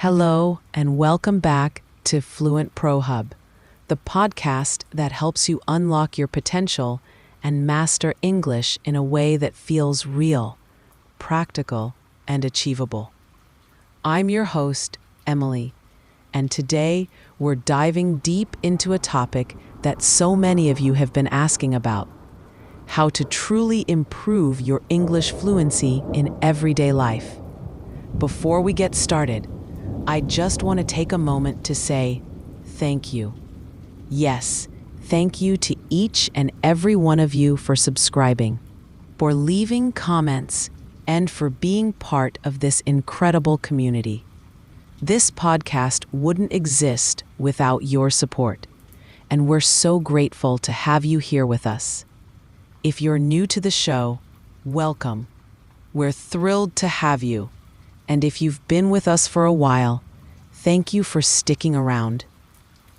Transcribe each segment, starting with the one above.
Hello, and welcome back to Fluent Pro Hub, the podcast that helps you unlock your potential and master English in a way that feels real, practical, and achievable. I'm your host, Emily, and today we're diving deep into a topic that so many of you have been asking about: how to truly improve your English fluency in everyday life. Before we get started, I just want to take a moment to say thank you. Yes, thank you to each and every one of you for subscribing, for leaving comments, and for being part of this incredible community. This podcast wouldn't exist without your support, and we're so grateful to have you here with us. If you're new to the show, welcome. We're thrilled to have you. And if you've been with us for a while, thank you for sticking around.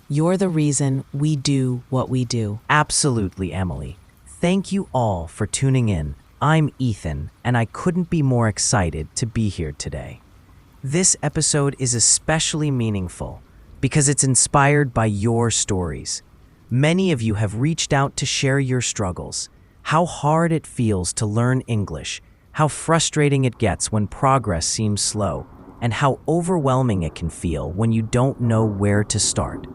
You're the reason we do what we do. Absolutely, Emily. Thank you all for tuning in. I'm Ethan, and I couldn't be more excited to be here today. This episode is especially meaningful because it's inspired by your stories. Many of you have reached out to share your struggles, how hard it feels to learn English, how frustrating it gets when progress seems slow, and how overwhelming it can feel when you don't know where to start.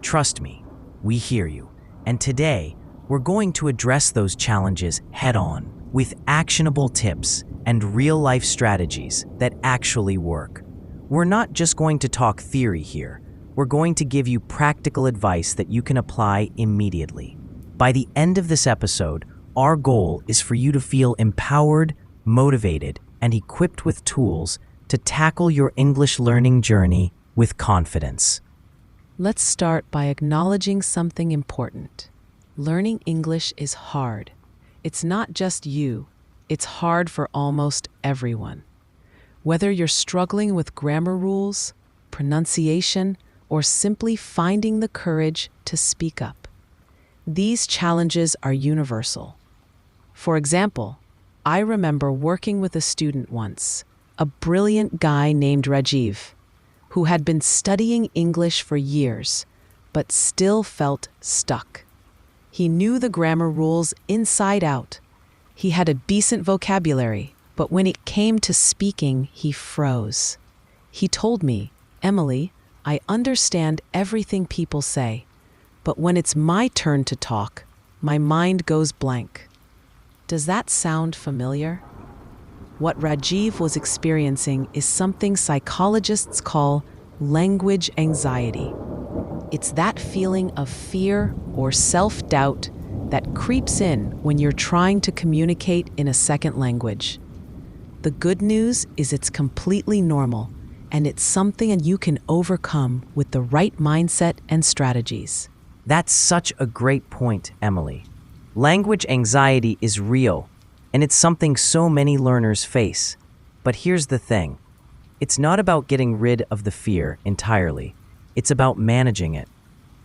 Trust me, we hear you. And today, we're going to address those challenges head-on with actionable tips and real-life strategies that actually work. We're not just going to talk theory here. We're going to give you practical advice that you can apply immediately. By the end of this episode, our goal is for you to feel empowered, motivated, and equipped with tools to tackle your English learning journey with confidence. Let's start by acknowledging something important. Learning English is hard. It's not just you. It's hard for almost everyone. Whether you're struggling with grammar rules, pronunciation, or simply finding the courage to speak up, these challenges are universal. For example, I remember working with a student once, a brilliant guy named Rajiv, who had been studying English for years, but still felt stuck. He knew the grammar rules inside out. He had a decent vocabulary, but when it came to speaking, he froze. He told me, "Emily, I understand everything people say, but when it's my turn to talk, my mind goes blank." Does that sound familiar? What Rajiv was experiencing is something psychologists call language anxiety. It's that feeling of fear or self-doubt that creeps in when you're trying to communicate in a second language. The good news is it's completely normal, and it's something you can overcome with the right mindset and strategies. That's such a great point, Emily. Language anxiety is real, and it's something so many learners face. But here's the thing. It's not about getting rid of the fear entirely. It's about managing it.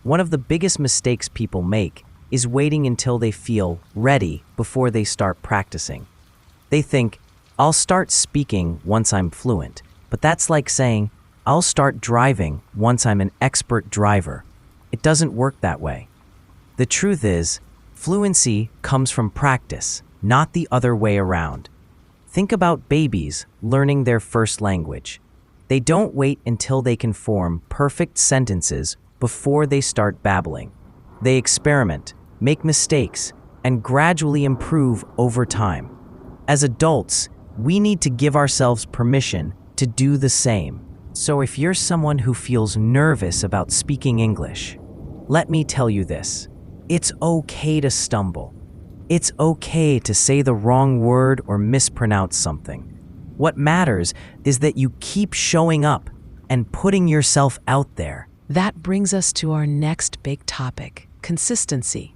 One of the biggest mistakes people make is waiting until they feel ready before they start practicing. They think, "I'll start speaking once I'm fluent," but that's like saying, "I'll start driving once I'm an expert driver." It doesn't work that way. The truth is, fluency comes from practice, not the other way around. Think about babies learning their first language. They don't wait until they can form perfect sentences before they start babbling. They experiment, make mistakes, and gradually improve over time. As adults, we need to give ourselves permission to do the same. So if you're someone who feels nervous about speaking English, let me tell you this. It's okay to stumble. It's okay to say the wrong word or mispronounce something. What matters is that you keep showing up and putting yourself out there. That brings us to our next big topic, consistency.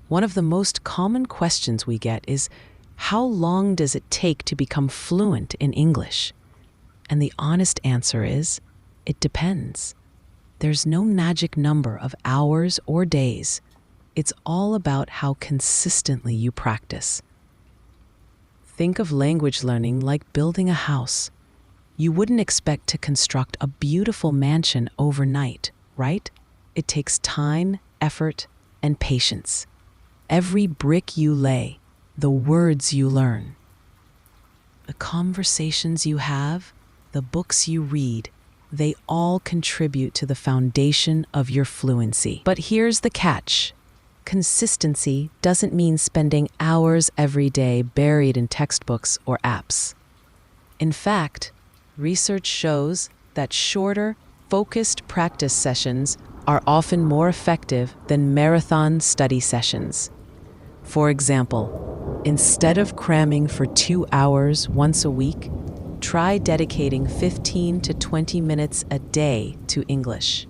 One of the most common questions we get is, how long does it take to become fluent in English? And the honest answer is, it depends. There's no magic number of hours or days. It's all about how consistently you practice. Think of language learning like building a house. You wouldn't expect to construct a beautiful mansion overnight, right? It takes time, effort, and patience. Every brick you lay, the words you learn, the conversations you have, the books you read, they all contribute to the foundation of your fluency. But here's the catch. Consistency doesn't mean spending hours every day buried in textbooks or apps. In fact, research shows that shorter, focused practice sessions are often more effective than marathon study sessions. For example, instead of cramming for 2 hours once a week, try dedicating 15 to 20 minutes a day to English.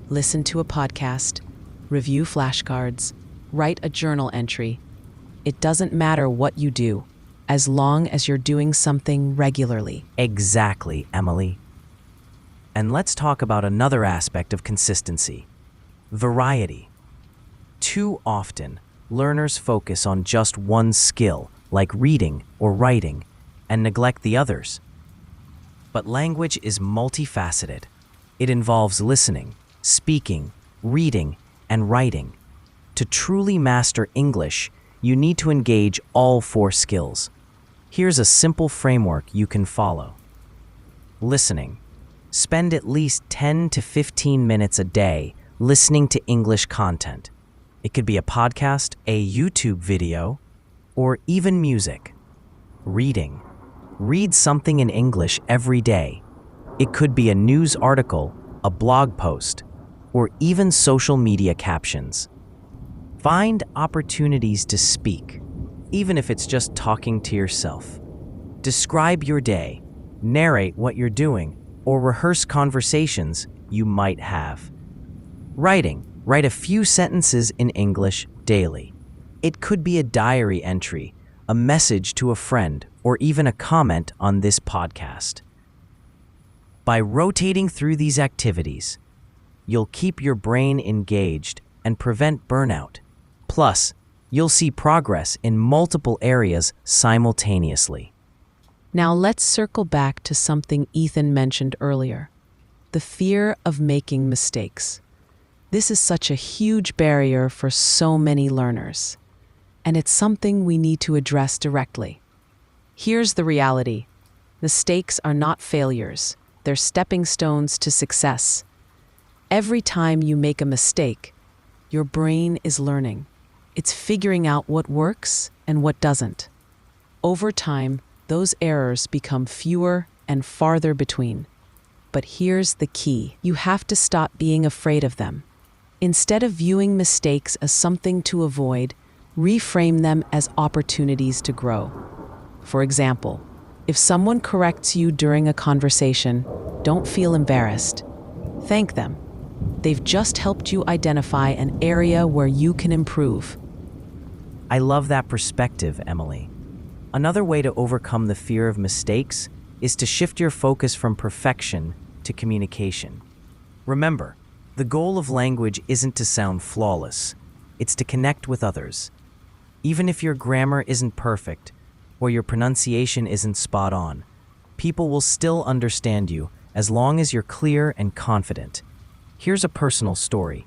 Listen to a podcast, review flashcards, write a journal entry. It doesn't matter what you do, as long as you're doing something regularly. Exactly, Emily. And let's talk about another aspect of consistency: variety. Too often, learners focus on just one skill, like reading or writing, and neglect the others. But language is multifaceted. It involves listening, speaking, reading, and writing. To truly master English, you need to engage all 4 skills. Here's a simple framework you can follow. Listening. Spend at least 10 to 15 minutes a day listening to English content. It could be a podcast, a YouTube video, or even music. Reading. Read something in English every day. It could be a news article, a blog post, or even social media captions. Find opportunities to speak, even if it's just talking to yourself. Describe your day, narrate what you're doing, or rehearse conversations you might have. Writing. Write a few sentences in English daily. It could be a diary entry, a message to a friend, or even a comment on this podcast. By rotating through these activities, you'll keep your brain engaged and prevent burnout. Plus, you'll see progress in multiple areas simultaneously. Now let's circle back to something Ethan mentioned earlier: the fear of making mistakes. This is such a huge barrier for so many learners, and it's something we need to address directly. Here's the reality: mistakes are not failures, they're stepping stones to success. Every time you make a mistake, your brain is learning. It's figuring out what works and what doesn't. Over time, those errors become fewer and farther between. But here's the key: you have to stop being afraid of them. Instead of viewing mistakes as something to avoid, reframe them as opportunities to grow. For example, if someone corrects you during a conversation, don't feel embarrassed. Thank them. They've just helped you identify an area where you can improve. I love that perspective, Emily. Another way to overcome the fear of mistakes is to shift your focus from perfection to communication. Remember, the goal of language isn't to sound flawless, it's to connect with others. Even if your grammar isn't perfect or your pronunciation isn't spot on, people will still understand you as long as you're clear and confident. Here's a personal story.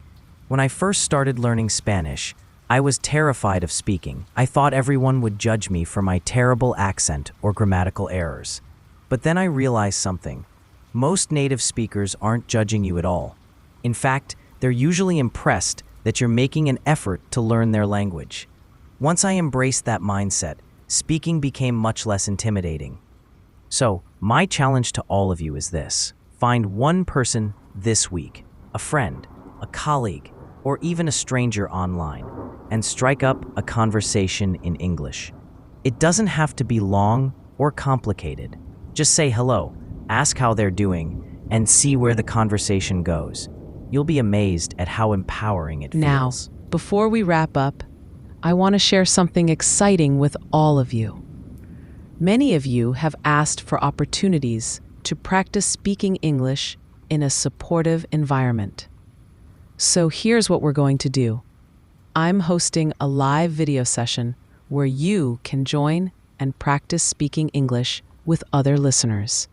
When I first started learning Spanish, I was terrified of speaking. I thought everyone would judge me for my terrible accent or grammatical errors. But then I realized something. Most native speakers aren't judging you at all. In fact, they're usually impressed that you're making an effort to learn their language. Once I embraced that mindset, speaking became much less intimidating. So, my challenge to all of you is this: find one person this week, a friend, a colleague, or even a stranger online, and strike up a conversation in English. It doesn't have to be long or complicated. Just say hello, ask how they're doing, and see where the conversation goes. You'll be amazed at how empowering it feels. Now, before we wrap up, I want to share something exciting with all of you. Many of you have asked for opportunities to practice speaking English in a supportive environment. So here's what we're going to do. I'm hosting a live video session where you can join and practice speaking English with other listeners.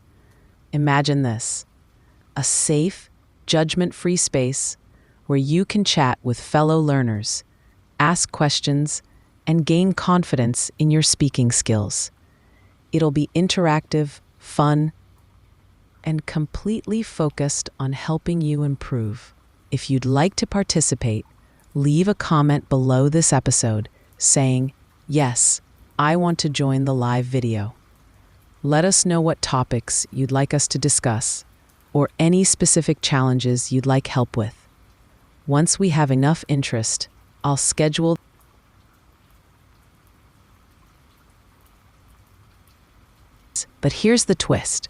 Imagine this: a safe, judgment-free space where you can chat with fellow learners, ask questions, and gain confidence in your speaking skills. It'll be interactive, fun, and completely focused on helping you improve. If you'd like to participate, leave a comment below this episode saying, "Yes, I want to join the live video." Let us know what topics you'd like us to discuss or any specific challenges you'd like help with. Once we have enough interest, I'll schedule. But here's the twist: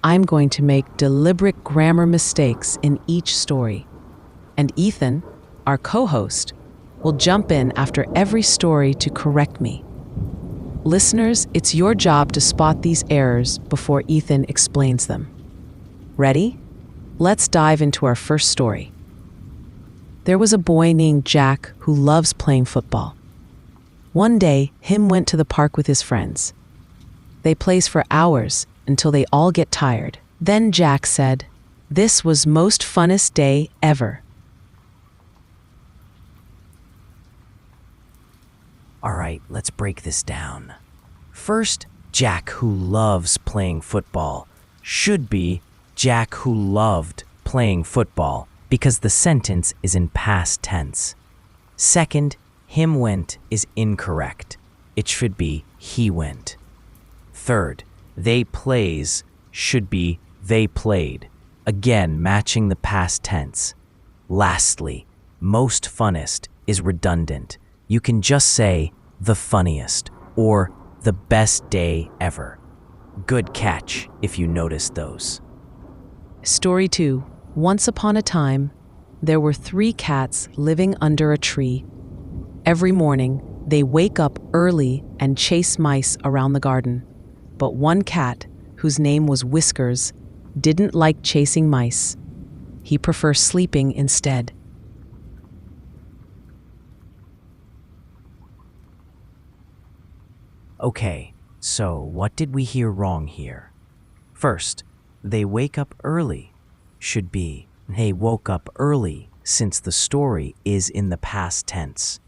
I'm going to make deliberate grammar mistakes in each story. And Ethan, our co-host, will jump in after every story to correct me. Listeners, it's your job to spot these errors before Ethan explains them. Ready? Let's dive into our first story. There was a boy named Jack who loves playing football. One day, him went to the park with his friends. They plays for hours until they all get tired. Then Jack said, "This was most funnest day ever." All right, let's break this down. First, Jack who loves playing football should be Jack who loved playing football because the sentence is in past tense. Second, him went is incorrect. It should be he went. Third, they plays should be they played, again matching the past tense. Lastly, most funnest is redundant. You can just say the funniest or the best day ever. Good catch if you noticed those. Story 2. Once upon a time, there were 3 cats living under a tree. Every morning, they wake up early and chase mice around the garden. But one cat, whose name was Whiskers, didn't like chasing mice. He prefers sleeping instead. Okay, so what did we hear wrong here? First, they wake up early should be they woke up early since the story is in the past tense.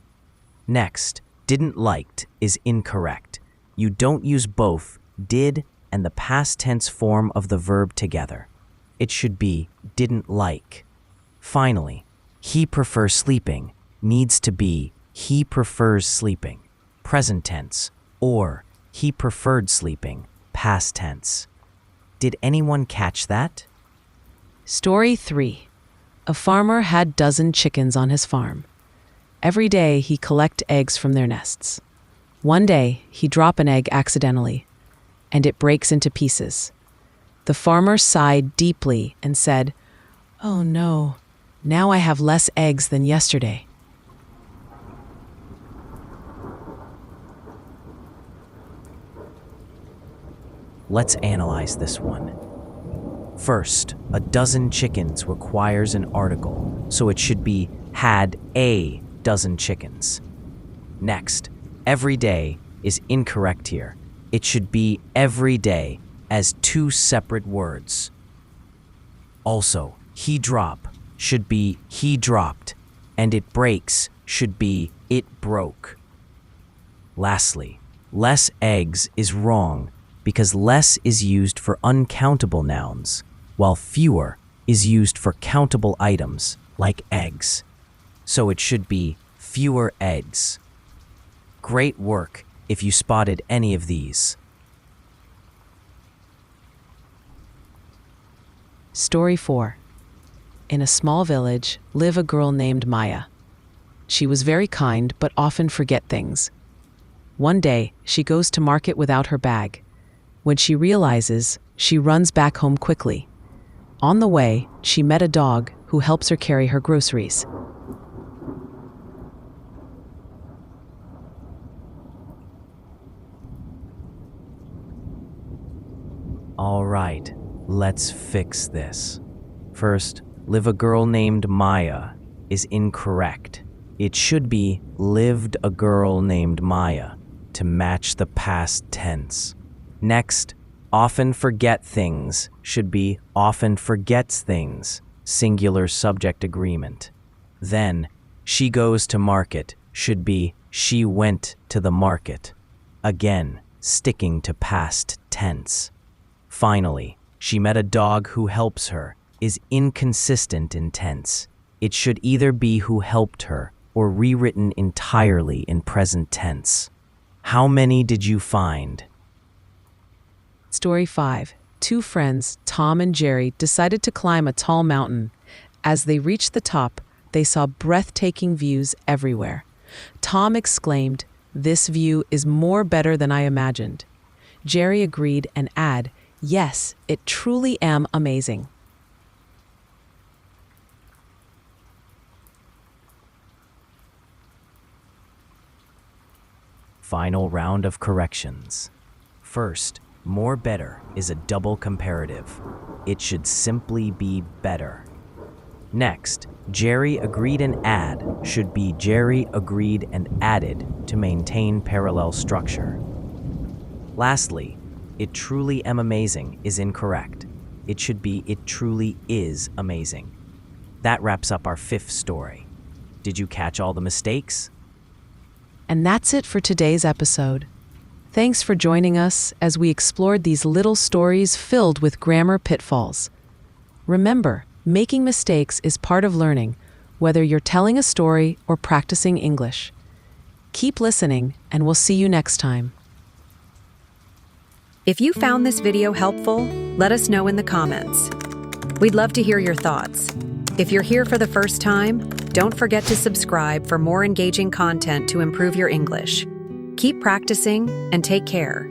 Next, didn't liked is incorrect. You don't use both did and the past tense form of the verb together. It should be didn't like. Finally, he prefers sleeping needs to be he prefers sleeping, present tense, or he preferred sleeping, past tense. Did anyone catch that? Story 3. A farmer had dozen chickens on his farm. Every day he collect eggs from their nests. One day he drop an egg accidentally, and it breaks into pieces. The farmer sighed deeply and said, "Oh no, now I have less eggs than yesterday." Let's analyze this one. First, a dozen chickens requires an article, so it should be had a dozen chickens. Next, every day is incorrect here. It should be every day as 2 separate words. Also, he drop should be he dropped, and it breaks should be it broke. Lastly, less eggs is wrong because less is used for uncountable nouns, while fewer is used for countable items like eggs. So it should be fewer eggs. Great work if you spotted any of these. Story 4. In a small village lived a girl named Maya. She was very kind but often forget things. One day, she goes to market without her bag. When she realizes, she runs back home quickly. On the way, she met a dog who helps her carry her groceries. All right, let's fix this. First, live a girl named Maya is incorrect. It should be lived a girl named Maya to match the past tense. Next, Often forget things should be often forgets things, singular subject agreement. Then, she goes to market should be she went to the market. Again, sticking to past tense. Finally, she met a dog who helps her is inconsistent in tense. It should either be who helped her or rewritten entirely in present tense. How many did you find? Story 5. Two friends, Tom and Jerry, decided to climb a tall mountain. As they reached the top, they saw breathtaking views everywhere. Tom exclaimed, "This view is more better than I imagined." Jerry agreed and added, "Yes, it truly am amazing." Final round of corrections. First, more better is a double comparative. It should simply be better. Next, Jerry agreed and add should be Jerry agreed and added to maintain parallel structure. Lastly, it truly am amazing is incorrect. It should be it truly is amazing. That wraps up our 5th story. Did you catch all the mistakes? And that's it for today's episode. Thanks for joining us as we explored these little stories filled with grammar pitfalls. Remember, making mistakes is part of learning, whether you're telling a story or practicing English. Keep listening, and we'll see you next time. If you found this video helpful, let us know in the comments. We'd love to hear your thoughts. If you're here for the first time, don't forget to subscribe for more engaging content to improve your English. Keep practicing and take care.